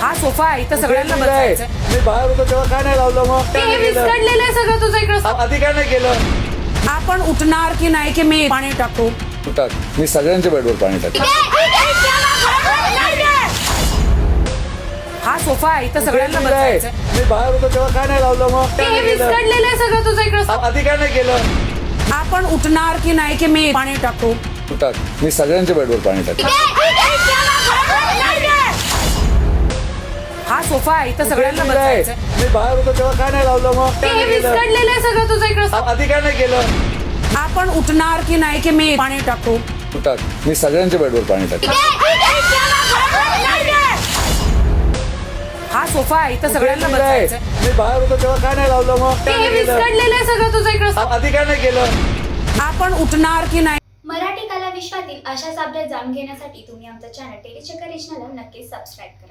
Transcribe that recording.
हा सोफा आहे इथं सगळ्यांना बसायचं आहे. मी बाहेर होतो तेव्हा काय नाही लावलं मग हे विस्कटलेलं आहे सगळं तुझं इकडं. आधी काय नाही केलं. आपण उठणार की नाही की मी पाणी टाकू. टाक मी सगळ्यांच्या बेडवर पाणी टाकतो. हा सोफा आहे इथं सगळ्यांना बसायचं आहे. मी बाहेर होतो तेव्हा काय नाही लावलं मग हे विस्कटलेलं आहे सगळं तुझं इकडं. आधी काय नाही केलं. आपण उठणार की नाही की मी पाणी टाकू. टाक मी सगळ्यांच्या बेडवर पाणी टाकतो. हा सोफा आहे इथं सगळ्यांना बसायचं आहे. मी बाहेर होतो तेव्हा काय नाही लावलं मग हे विस्कटलेलं आहे सगळं तुझं इकडं. आधी काय नाही केलं. आपण उठणार की नाही की मी पाणी टाकू. टाक मी सगळ्यांच्या बेडवर पाणी टाकतो. हा सोफा आहे इथं सगळ्यांना बसायचं आहे. मी बाहेर होतो तेव्हा काय नाही लावलं मग हे विस्कटलेलं आहे सगळं तुझं इकडं. आधी काय नाही केलं. आपण उठणार की नाही. मराठी कला विश्वातील अशाच अपडेट जाणून घेण्यासाठी तुम्ही आमचं चॅनल टेलीचक्कर रिजनला नक्कीच सबस्क्राईब करा.